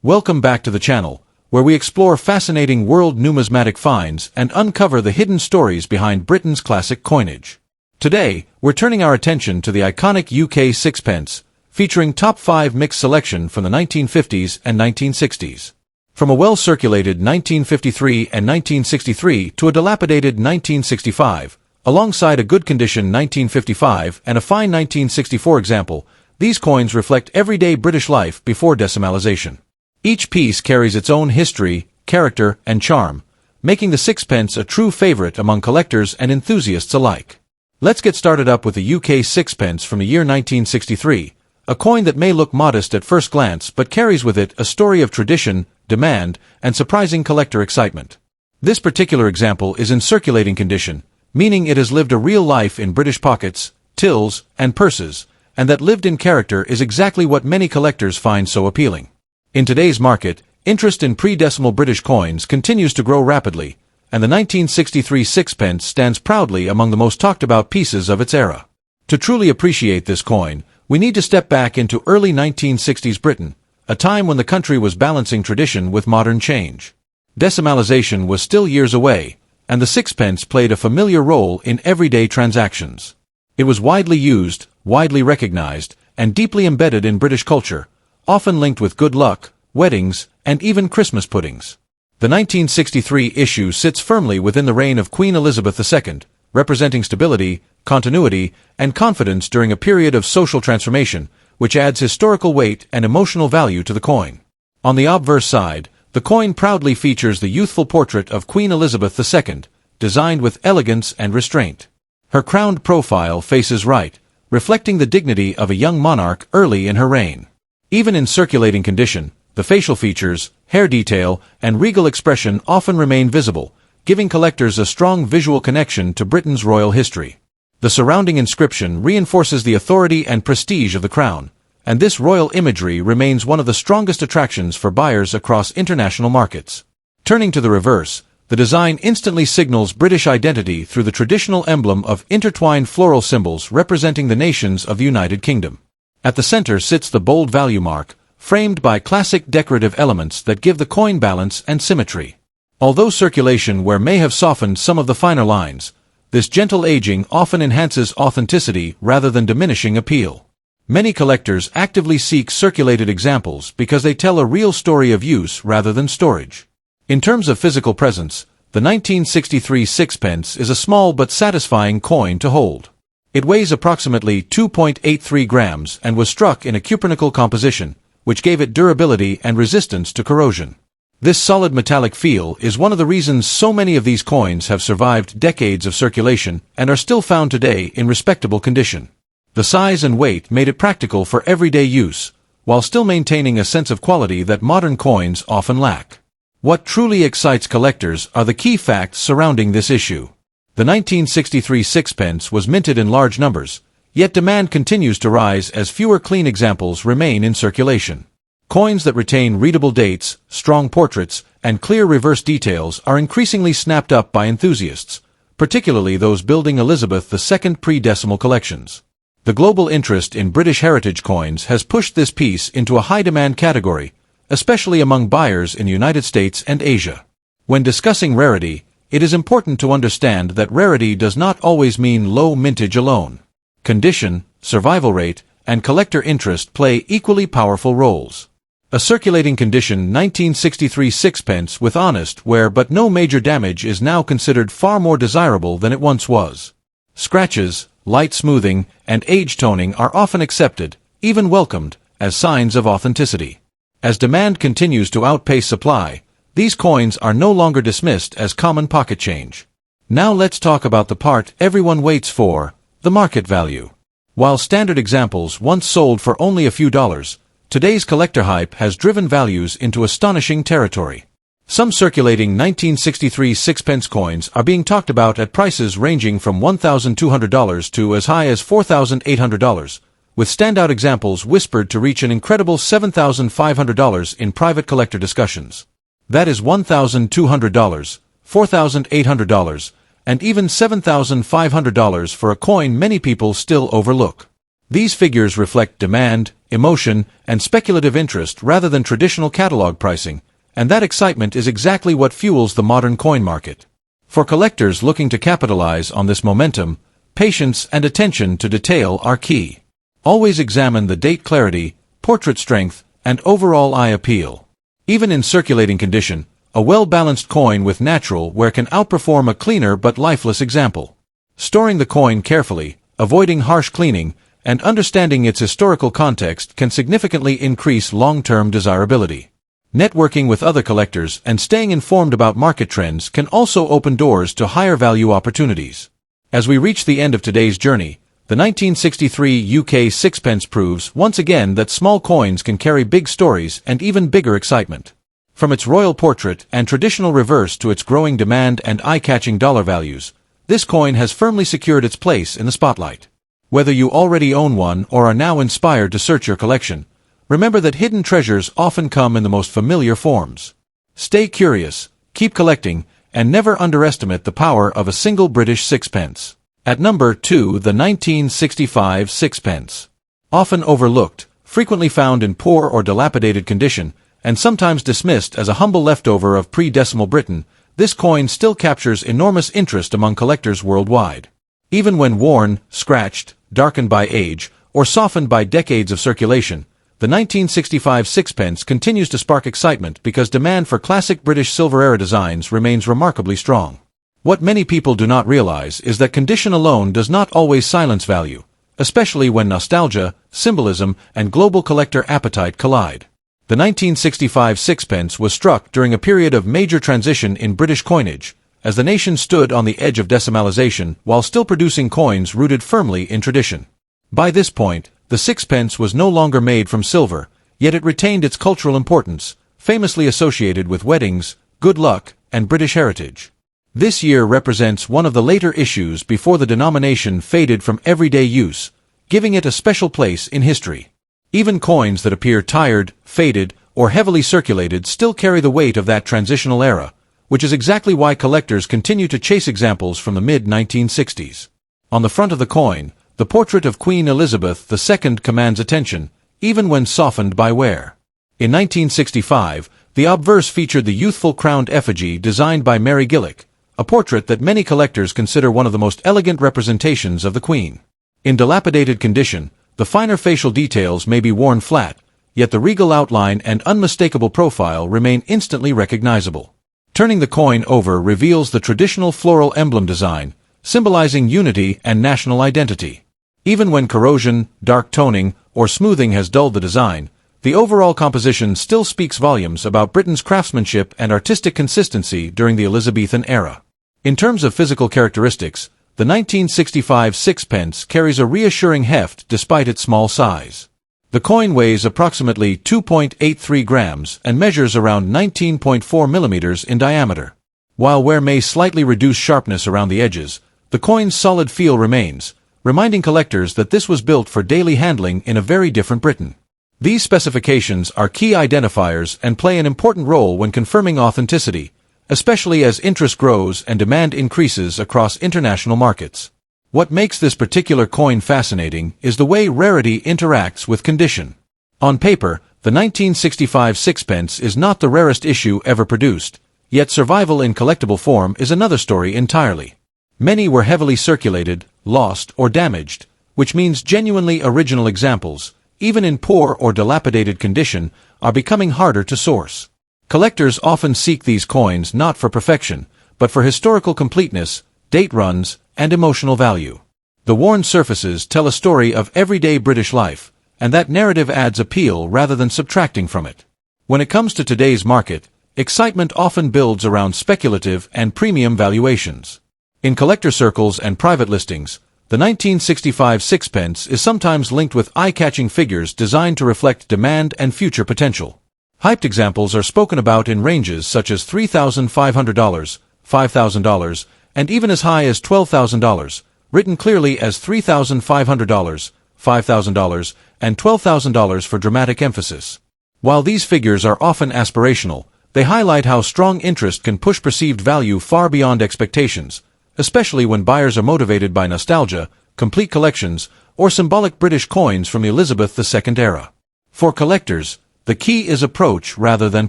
Welcome back to the channel, where we explore fascinating world numismatic finds and uncover the hidden stories behind Britain's classic coinage. Today, we're turning our attention to the iconic UK sixpence, featuring top 5 mixed selection from the 1950s and 1960s. From a well-circulated 1953 and 1963 to a dilapidated 1965, alongside a good condition 1955 and a fine 1964 example, these coins reflect everyday British life before decimalization. Each piece carries its own history, character, and charm, making the sixpence a true favorite among collectors and enthusiasts alike. Let's get started up with the UK sixpence from the year 1963, a coin that may look modest at first glance but carries with it a story of tradition, demand, and surprising collector excitement. This particular example is in circulating condition, meaning it has lived a real life in British pockets, tills, and purses, and that lived-in character is exactly what many collectors find so appealing. In today's market, interest in pre-decimal British coins continues to grow rapidly, and the 1963 sixpence stands proudly among the most talked-about pieces of its era. To truly appreciate this coin, we need to step back into early 1960s Britain, a time when the country was balancing tradition with modern change. Decimalization was still years away, and the sixpence played a familiar role in everyday transactions. It was widely used, widely recognized, and deeply embedded in British culture, often linked with good luck, weddings, and even Christmas puddings. The 1963 issue sits firmly within the reign of Queen Elizabeth II, representing stability, continuity, and confidence during a period of social transformation, which adds historical weight and emotional value to the coin. On the obverse side, the coin proudly features the youthful portrait of Queen Elizabeth II, designed with elegance and restraint. Her crowned profile faces right, reflecting the dignity of a young monarch early in her reign. Even in circulating condition, the facial features, hair detail, and regal expression often remain visible, giving collectors a strong visual connection to Britain's royal history. The surrounding inscription reinforces the authority and prestige of the crown, and this royal imagery remains one of the strongest attractions for buyers across international markets. Turning to the reverse, the design instantly signals British identity through the traditional emblem of intertwined floral symbols representing the nations of the United Kingdom. At the center sits the bold value mark, framed by classic decorative elements that give the coin balance and symmetry. Although circulation wear may have softened some of the finer lines, this gentle aging often enhances authenticity rather than diminishing appeal. Many collectors actively seek circulated examples because they tell a real story of use rather than storage. In terms of physical presence, the 1963 sixpence is a small but satisfying coin to hold. It weighs approximately 2.83 grams and was struck in a cupronickel composition, which gave it durability and resistance to corrosion. This solid metallic feel is one of the reasons so many of these coins have survived decades of circulation and are still found today in respectable condition. The size and weight made it practical for everyday use, while still maintaining a sense of quality that modern coins often lack. What truly excites collectors are the key facts surrounding this issue. The 1963 sixpence was minted in large numbers, yet demand continues to rise as fewer clean examples remain in circulation. Coins that retain readable dates, strong portraits, and clear reverse details are increasingly snapped up by enthusiasts, particularly those building Elizabeth II pre-decimal collections. The global interest in British heritage coins has pushed this piece into a high-demand category, especially among buyers in the United States and Asia. When discussing rarity, it is important to understand that rarity does not always mean low mintage alone. Condition, survival rate, and collector interest play equally powerful roles. A circulating condition 1963 sixpence with honest wear but no major damage is now considered far more desirable than it once was. Scratches, light smoothing, and age toning are often accepted, even welcomed, as signs of authenticity. As demand continues to outpace supply, these coins are no longer dismissed as common pocket change. Now let's talk about the part everyone waits for, the market value. While standard examples once sold for only a few dollars, today's collector hype has driven values into astonishing territory. Some circulating 1963 sixpence coins are being talked about at prices ranging from $1,200 to as high as $4,800, with standout examples whispered to reach an incredible $7,500 in private collector discussions. That is $1,200, $4,800, and even $7,500 for a coin many people still overlook. These figures reflect demand, emotion, and speculative interest rather than traditional catalog pricing, and that excitement is exactly what fuels the modern coin market. For collectors looking to capitalize on this momentum, patience and attention to detail are key. Always examine the date clarity, portrait strength, and overall eye appeal. Even in circulating condition, a well-balanced coin with natural wear can outperform a cleaner but lifeless example. Storing the coin carefully, avoiding harsh cleaning, and understanding its historical context can significantly increase long-term desirability. Networking with other collectors and staying informed about market trends can also open doors to higher value opportunities. As we reach the end of today's journey, the 1963 UK Sixpence proves once again that small coins can carry big stories and even bigger excitement. From its royal portrait and traditional reverse to its growing demand and eye-catching dollar values, this coin has firmly secured its place in the spotlight. Whether you already own one or are now inspired to search your collection, remember that hidden treasures often come in the most familiar forms. Stay curious, keep collecting, and never underestimate the power of a single British sixpence. At number 2, the 1965 sixpence. Often overlooked, frequently found in poor or dilapidated condition, and sometimes dismissed as a humble leftover of pre-decimal Britain, this coin still captures enormous interest among collectors worldwide. Even when worn, scratched, darkened by age, or softened by decades of circulation, the 1965 sixpence continues to spark excitement because demand for classic British silver-era designs remains remarkably strong. What many people do not realize is that condition alone does not always silence value, especially when nostalgia, symbolism, and global collector appetite collide. The 1965 sixpence was struck during a period of major transition in British coinage, as the nation stood on the edge of decimalization while still producing coins rooted firmly in tradition. By this point, the sixpence was no longer made from silver, yet it retained its cultural importance, famously associated with weddings, good luck, and British heritage. This year represents one of the later issues before the denomination faded from everyday use, giving it a special place in history. Even coins that appear tired, faded, or heavily circulated still carry the weight of that transitional era, which is exactly why collectors continue to chase examples from the mid-1960s. On the front of the coin, the portrait of Queen Elizabeth II commands attention, even when softened by wear. In 1965, the obverse featured the youthful crowned effigy designed by Mary Gillick, a portrait that many collectors consider one of the most elegant representations of the Queen. In dilapidated condition, the finer facial details may be worn flat, yet the regal outline and unmistakable profile remain instantly recognizable. Turning the coin over reveals the traditional floral emblem design, symbolizing unity and national identity. Even when corrosion, dark toning, or smoothing has dulled the design, the overall composition still speaks volumes about Britain's craftsmanship and artistic consistency during the Elizabethan era. In terms of physical characteristics, the 1965 sixpence carries a reassuring heft despite its small size. The coin weighs approximately 2.83 grams and measures around 19.4 millimeters in diameter. While wear may slightly reduce sharpness around the edges, the coin's solid feel remains, reminding collectors that this was built for daily handling in a very different Britain. These specifications are key identifiers and play an important role when confirming authenticity, especially as interest grows and demand increases across international markets. What makes this particular coin fascinating is the way rarity interacts with condition. On paper, the 1965 sixpence is not the rarest issue ever produced, yet survival in collectible form is another story entirely. Many were heavily circulated, lost, or damaged, which means genuinely original examples, even in poor or dilapidated condition, are becoming harder to source. Collectors often seek these coins not for perfection, but for historical completeness, date runs, and emotional value. The worn surfaces tell a story of everyday British life, and that narrative adds appeal rather than subtracting from it. When it comes to today's market, excitement often builds around speculative and premium valuations. In collector circles and private listings, the 1965 sixpence is sometimes linked with eye-catching figures designed to reflect demand and future potential. Hyped examples are spoken about in ranges such as $3,500, $5,000, and even as high as $12,000, written clearly as $3,500, $5,000, and $12,000 for dramatic emphasis. While these figures are often aspirational, they highlight how strong interest can push perceived value far beyond expectations, especially when buyers are motivated by nostalgia, complete collections, or symbolic British coins from the Elizabeth II era. For collectors, the key is approach rather than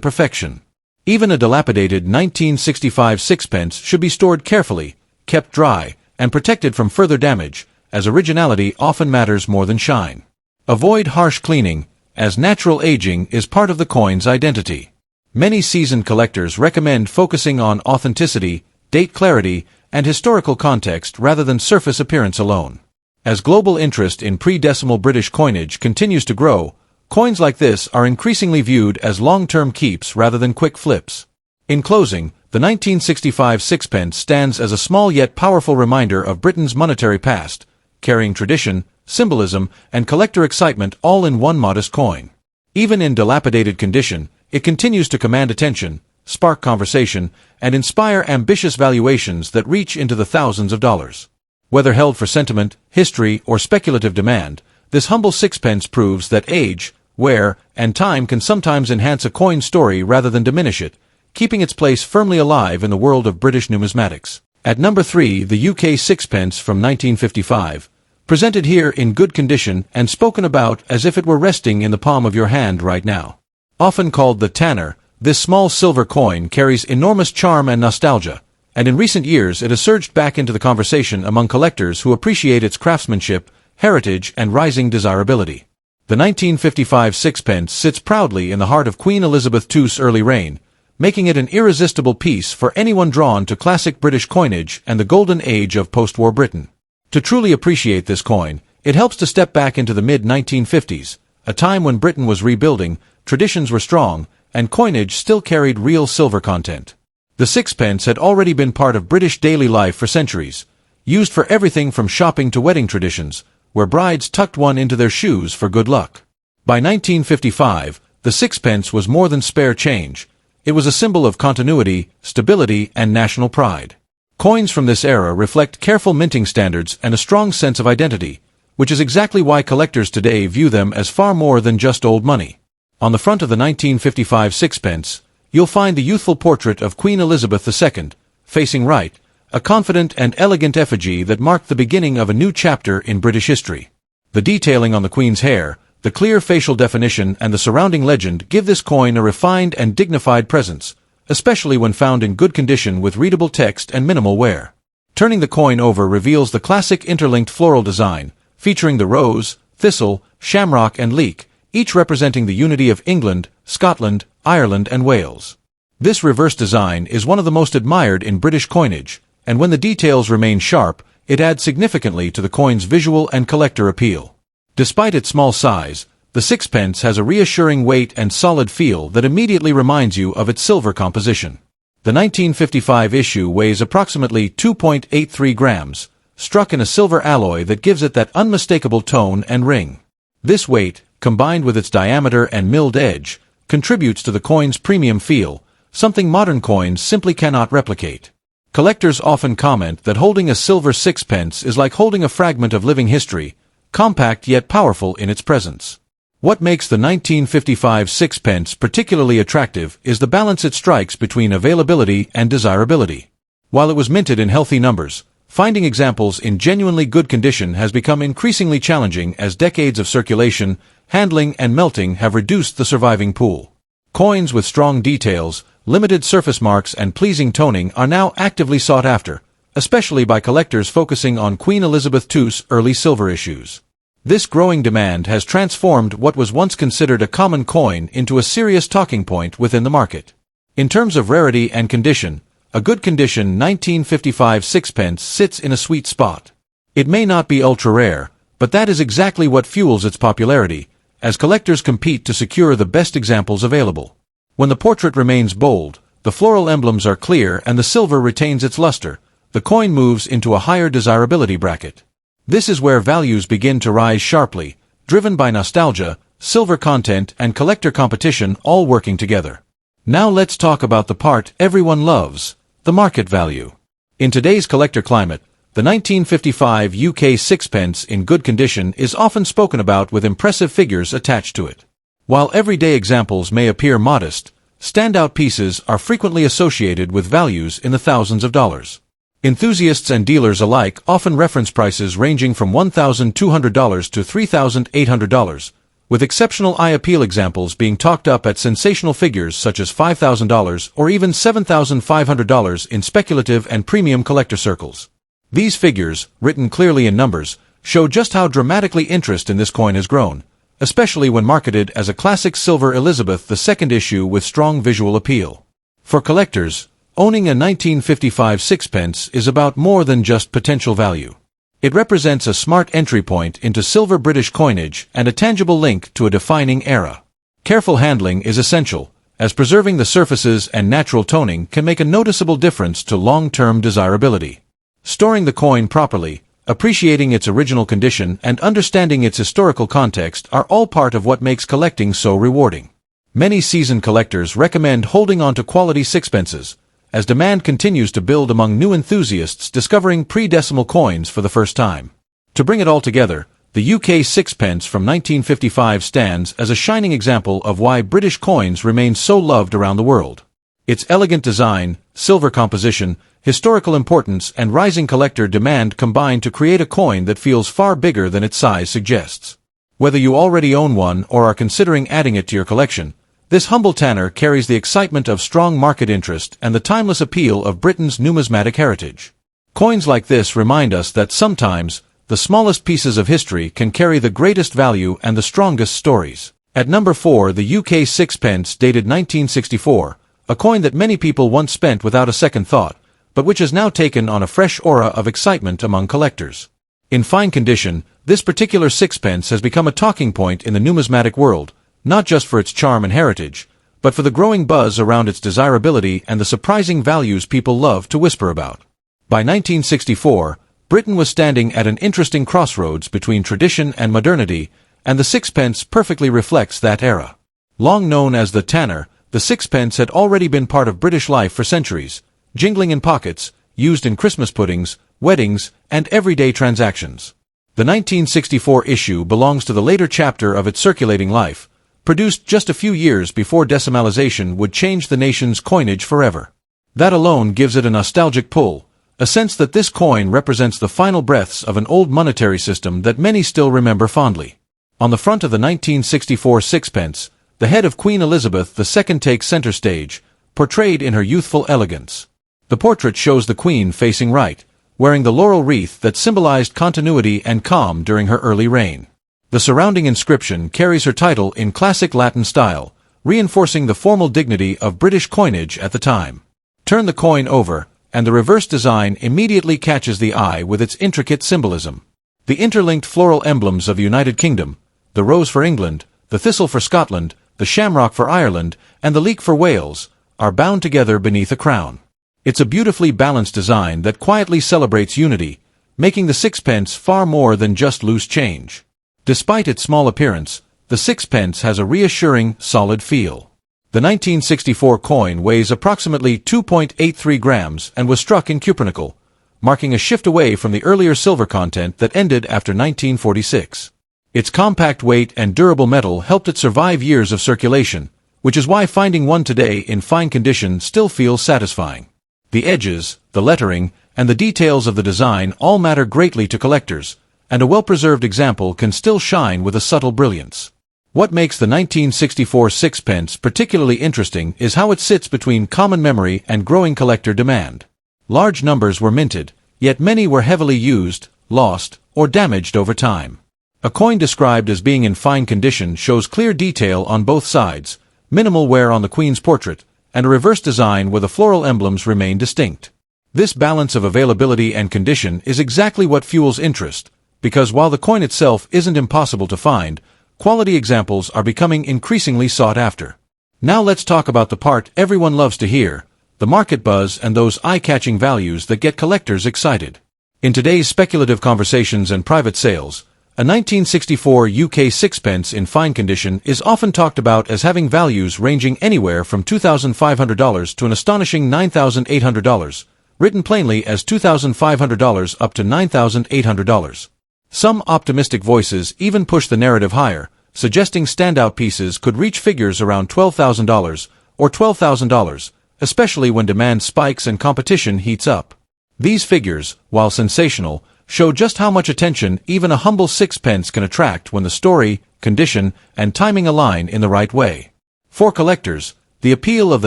perfection. Even a dilapidated 1965 sixpence should be stored carefully, kept dry, and protected from further damage, as originality often matters more than shine. Avoid harsh cleaning, as natural aging is part of the coin's identity. Many seasoned collectors recommend focusing on authenticity, date clarity, and historical context rather than surface appearance alone. As global interest in pre-decimal British coinage continues to grow, coins like this are increasingly viewed as long-term keeps rather than quick flips. In closing, the 1965 sixpence stands as a small yet powerful reminder of Britain's monetary past, carrying tradition, symbolism, and collector excitement all in one modest coin. Even in dilapidated condition, it continues to command attention, spark conversation, and inspire ambitious valuations that reach into the thousands of dollars. Whether held for sentiment, history, or speculative demand, this humble sixpence proves that age, wear, and time can sometimes enhance a coin's story rather than diminish it, keeping its place firmly alive in the world of British numismatics. At number 3, the UK Sixpence from 1955, presented here in good condition and spoken about as if it were resting in the palm of your hand right now. Often called the Tanner, this small silver coin carries enormous charm and nostalgia, and in recent years it has surged back into the conversation among collectors who appreciate its craftsmanship, heritage, and rising desirability. The 1955 sixpence sits proudly in the heart of Queen Elizabeth II's early reign, making it an irresistible piece for anyone drawn to classic British coinage and the golden age of post-war Britain. To truly appreciate this coin, it helps to step back into the mid-1950s, a time when Britain was rebuilding, traditions were strong, and coinage still carried real silver content. The sixpence had already been part of British daily life for centuries, used for everything from shopping to wedding traditions, where brides tucked one into their shoes for good luck. By 1955, the sixpence was more than spare change. It was a symbol of continuity, stability, and national pride. Coins from this era reflect careful minting standards and a strong sense of identity, which is exactly why collectors today view them as far more than just old money. On the front of the 1955 sixpence, you'll find the youthful portrait of Queen Elizabeth II, facing right, a confident and elegant effigy that marked the beginning of a new chapter in British history. The detailing on the Queen's hair, the clear facial definition, and the surrounding legend give this coin a refined and dignified presence, especially when found in good condition with readable text and minimal wear. Turning the coin over reveals the classic interlinked floral design, featuring the rose, thistle, shamrock, and leek, each representing the unity of England, Scotland, Ireland, and Wales. This reverse design is one of the most admired in British coinage, and when the details remain sharp, it adds significantly to the coin's visual and collector appeal. Despite its small size, the sixpence has a reassuring weight and solid feel that immediately reminds you of its silver composition. The 1955 issue weighs approximately 2.83 grams, struck in a silver alloy that gives it that unmistakable tone and ring. This weight, combined with its diameter and milled edge, contributes to the coin's premium feel, something modern coins simply cannot replicate. Collectors often comment that holding a silver sixpence is like holding a fragment of living history, compact yet powerful in its presence. What makes the 1955 sixpence particularly attractive is the balance it strikes between availability and desirability. While it was minted in healthy numbers, finding examples in genuinely good condition has become increasingly challenging as decades of circulation, handling, and melting have reduced the surviving pool. Coins with strong details, limited surface marks, and pleasing toning are now actively sought after, especially by collectors focusing on Queen Elizabeth II's early silver issues. This growing demand has transformed what was once considered a common coin into a serious talking point within the market. In terms of rarity and condition, a good condition 1955 sixpence sits in a sweet spot. It may not be ultra-rare, but that is exactly what fuels its popularity, as collectors compete to secure the best examples available. When the portrait remains bold, the floral emblems are clear, and the silver retains its luster, the coin moves into a higher desirability bracket. This is where values begin to rise sharply, driven by nostalgia, silver content, and collector competition all working together. Now let's talk about the part everyone loves, the market value. In today's collector climate, the 1955 UK sixpence in good condition is often spoken about with impressive figures attached to it. While everyday examples may appear modest, standout pieces are frequently associated with values in the thousands of dollars. Enthusiasts and dealers alike often reference prices ranging from $1,200 to $3,800, with exceptional eye appeal examples being talked up at sensational figures such as $5,000 or even $7,500 in speculative and premium collector circles. These figures, written clearly in numbers, show just how dramatically interest in this coin has grown, especially when marketed as a classic silver Elizabeth II issue with strong visual appeal. For collectors, owning a 1955 sixpence is about more than just potential value. It represents a smart entry point into silver British coinage and a tangible link to a defining era. Careful handling is essential, as preserving the surfaces and natural toning can make a noticeable difference to long-term desirability. Storing the coin properly, appreciating its original condition, and understanding its historical context are all part of what makes collecting so rewarding. Many seasoned collectors recommend holding on to quality sixpences, as demand continues to build among new enthusiasts discovering pre-decimal coins for the first time. To bring it all together, the UK Sixpence from 1955 stands as a shining example of why British coins remain so loved around the world. Its elegant design, silver composition, historical importance, and rising collector demand combine to create a coin that feels far bigger than its size suggests. Whether you already own one or are considering adding it to your collection, this humble tanner carries the excitement of strong market interest and the timeless appeal of Britain's numismatic heritage. Coins like this remind us that sometimes, the smallest pieces of history can carry the greatest value and the strongest stories. At number 4, the UK Sixpence dated 1964, a coin that many people once spent without a second thought, but which has now taken on a fresh aura of excitement among collectors. In fine condition, this particular sixpence has become a talking point in the numismatic world, not just for its charm and heritage, but for the growing buzz around its desirability and the surprising values people love to whisper about. By 1964, Britain was standing at an interesting crossroads between tradition and modernity, and the sixpence perfectly reflects that era. Long known as the tanner, the sixpence had already been part of British life for centuries, jingling in pockets, used in Christmas puddings, weddings, and everyday transactions. The 1964 issue belongs to the later chapter of its circulating life, produced just a few years before decimalization would change the nation's coinage forever. That alone gives it a nostalgic pull, a sense that this coin represents the final breaths of an old monetary system that many still remember fondly. On the front of the 1964 sixpence, the head of Queen Elizabeth II takes center stage, portrayed in her youthful elegance. The portrait shows the Queen facing right, wearing the laurel wreath that symbolized continuity and calm during her early reign. The surrounding inscription carries her title in classic Latin style, reinforcing the formal dignity of British coinage at the time. Turn the coin over, and the reverse design immediately catches the eye with its intricate symbolism. The interlinked floral emblems of the United Kingdom, the rose for England, the thistle for Scotland, the shamrock for Ireland, and the leek for Wales, are bound together beneath a crown. It's a beautifully balanced design that quietly celebrates unity, making the sixpence far more than just loose change. Despite its small appearance, the sixpence has a reassuring, solid feel. The 1964 coin weighs approximately 2.83 grams and was struck in cupronickel, marking a shift away from the earlier silver content that ended after 1946. Its compact weight and durable metal helped it survive years of circulation, which is why finding one today in fine condition still feels satisfying. The edges, the lettering, and the details of the design all matter greatly to collectors, and a well-preserved example can still shine with a subtle brilliance. What makes the 1964 sixpence particularly interesting is how it sits between common memory and growing collector demand. Large numbers were minted, yet many were heavily used, lost, or damaged over time. A coin described as being in fine condition shows clear detail on both sides, minimal wear on the Queen's portrait, and a reverse design where the floral emblems remain distinct. This balance of availability and condition is exactly what fuels interest, because while the coin itself isn't impossible to find, quality examples are becoming increasingly sought after. Now let's talk about the part everyone loves to hear, the market buzz and those eye-catching values that get collectors excited. In today's speculative conversations and private sales, a 1964 UK sixpence in fine condition is often talked about as having values ranging anywhere from $2,500 to an astonishing $9,800, written plainly as $2,500 up to $9,800. Some optimistic voices even push the narrative higher, suggesting standout pieces could reach figures around $12,000 or $12,000, especially when demand spikes and competition heats up. These figures, while sensational, show just how much attention even a humble sixpence can attract when the story, condition, and timing align in the right way. For collectors, the appeal of the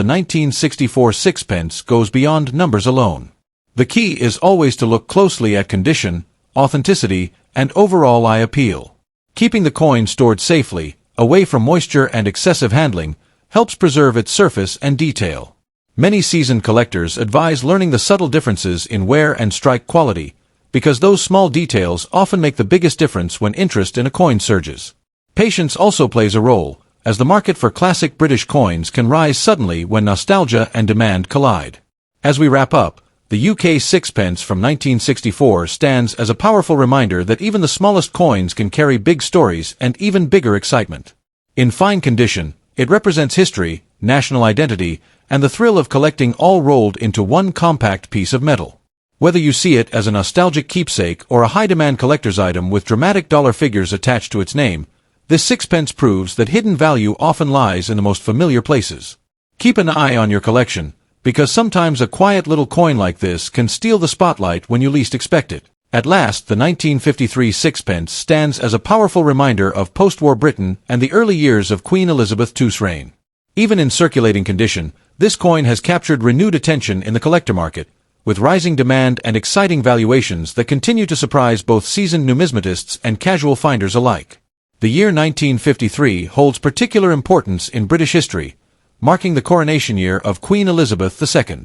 1964 sixpence goes beyond numbers alone. The key is always to look closely at condition, authenticity, and overall eye appeal. Keeping the coin stored safely, away from moisture and excessive handling, helps preserve its surface and detail. Many seasoned collectors advise learning the subtle differences in wear and strike quality, because those small details often make the biggest difference when interest in a coin surges. Patience also plays a role, as the market for classic British coins can rise suddenly when nostalgia and demand collide. As we wrap up, the UK Sixpence from 1964 stands as a powerful reminder that even the smallest coins can carry big stories and even bigger excitement. In fine condition, it represents history, national identity, and the thrill of collecting all rolled into one compact piece of metal. Whether you see it as a nostalgic keepsake or a high-demand collector's item with dramatic dollar figures attached to its name, this sixpence proves that hidden value often lies in the most familiar places. Keep an eye on your collection, because sometimes a quiet little coin like this can steal the spotlight when you least expect it. At last, the 1953 sixpence stands as a powerful reminder of post-war Britain and the early years of Queen Elizabeth II's reign. Even in circulating condition, this coin has captured renewed attention in the collector market, with rising demand and exciting valuations that continue to surprise both seasoned numismatists and casual finders alike. The year 1953 holds particular importance in British history, marking the coronation year of Queen Elizabeth II.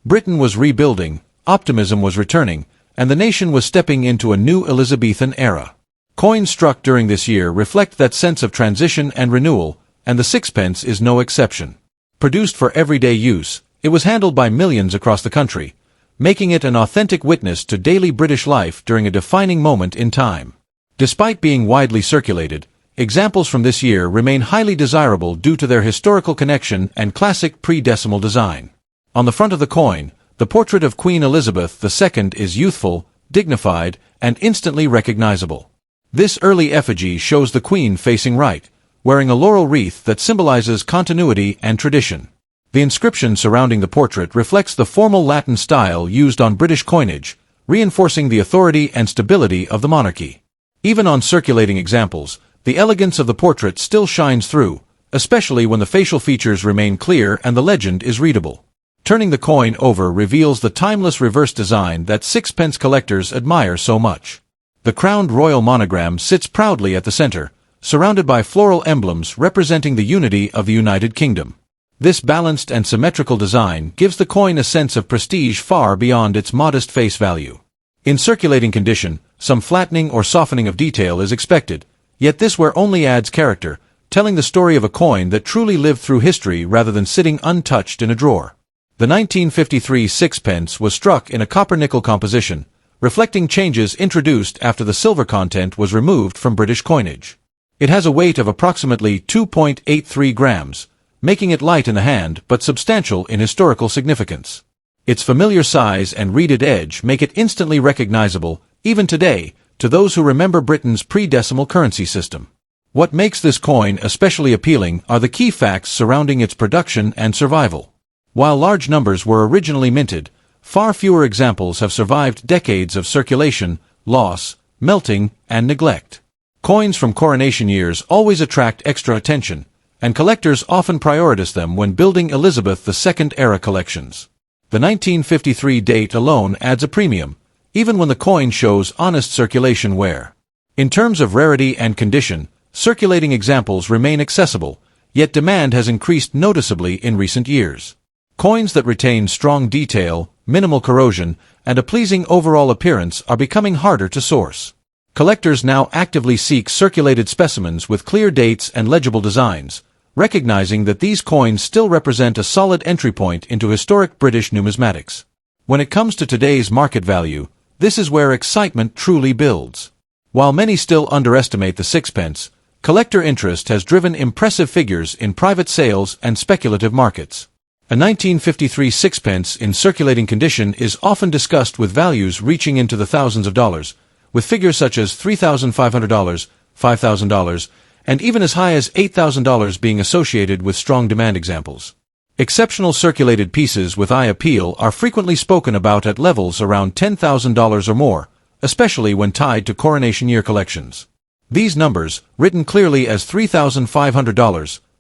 Britain was rebuilding, optimism was returning, and the nation was stepping into a new Elizabethan era. Coins struck during this year reflect that sense of transition and renewal, and the sixpence is no exception. Produced for everyday use, it was handled by millions across the country, making it an authentic witness to daily British life during a defining moment in time. Despite being widely circulated, examples from this year remain highly desirable due to their historical connection and classic pre-decimal design. On the front of the coin, the portrait of Queen Elizabeth II is youthful, dignified, and instantly recognizable. This early effigy shows the Queen facing right, wearing a laurel wreath that symbolizes continuity and tradition. The inscription surrounding the portrait reflects the formal Latin style used on British coinage, reinforcing the authority and stability of the monarchy. Even on circulating examples, the elegance of the portrait still shines through, especially when the facial features remain clear and the legend is readable. Turning the coin over reveals the timeless reverse design that sixpence collectors admire so much. The crowned royal monogram sits proudly at the center, surrounded by floral emblems representing the unity of the United Kingdom. This balanced and symmetrical design gives the coin a sense of prestige far beyond its modest face value. In circulating condition, some flattening or softening of detail is expected, yet this wear only adds character, telling the story of a coin that truly lived through history rather than sitting untouched in a drawer. The 1953 sixpence was struck in a copper-nickel composition, reflecting changes introduced after the silver content was removed from British coinage. It has a weight of approximately 2.83 grams, making it light in the hand but substantial in historical significance. Its familiar size and reeded edge make it instantly recognizable, even today, to those who remember Britain's pre-decimal currency system. What makes this coin especially appealing are the key facts surrounding its production and survival. While large numbers were originally minted, far fewer examples have survived decades of circulation, loss, melting, and neglect. Coins from coronation years always attract extra attention, and collectors often prioritize them when building Elizabeth II-era collections. The 1953 date alone adds a premium, even when the coin shows honest circulation wear. In terms of rarity and condition, circulating examples remain accessible, yet demand has increased noticeably in recent years. Coins that retain strong detail, minimal corrosion, and a pleasing overall appearance are becoming harder to source. Collectors now actively seek circulated specimens with clear dates and legible designs, recognizing that these coins still represent a solid entry point into historic British numismatics. When it comes to today's market value, this is where excitement truly builds. While many still underestimate the sixpence, collector interest has driven impressive figures in private sales and speculative markets. A 1953 sixpence in circulating condition is often discussed with values reaching into the thousands of dollars, with figures such as $3,500, $5,000, and even as high as $8,000 being associated with strong demand examples. Exceptional circulated pieces with eye appeal are frequently spoken about at levels around $10,000 or more, especially when tied to coronation year collections. These numbers, written clearly as $3,500,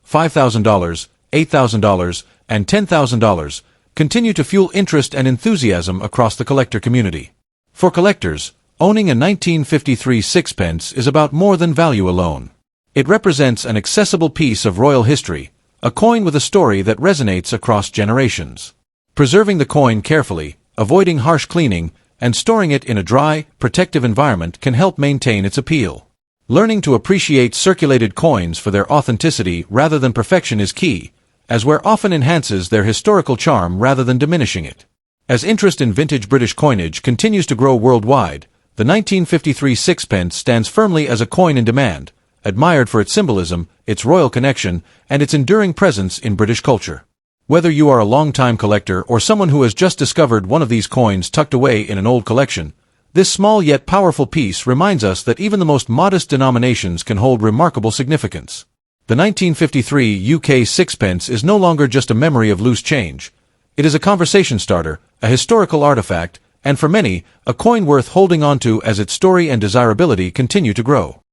$5,000, $8,000, and $10,000, continue to fuel interest and enthusiasm across the collector community. For collectors, owning a 1953 sixpence is about more than value alone. It represents an accessible piece of royal history, a coin with a story that resonates across generations. Preserving the coin carefully, avoiding harsh cleaning, and storing it in a dry, protective environment can help maintain its appeal. Learning to appreciate circulated coins for their authenticity rather than perfection is key, as wear often enhances their historical charm rather than diminishing it. As interest in vintage British coinage continues to grow worldwide, the 1953 sixpence stands firmly as a coin in demand, admired for its symbolism, its royal connection, and its enduring presence in British culture. Whether you are a long-time collector or someone who has just discovered one of these coins tucked away in an old collection, this small yet powerful piece reminds us that even the most modest denominations can hold remarkable significance. The 1953 UK sixpence is no longer just a memory of loose change. It is a conversation starter, a historical artifact, and for many, a coin worth holding onto as its story and desirability continue to grow.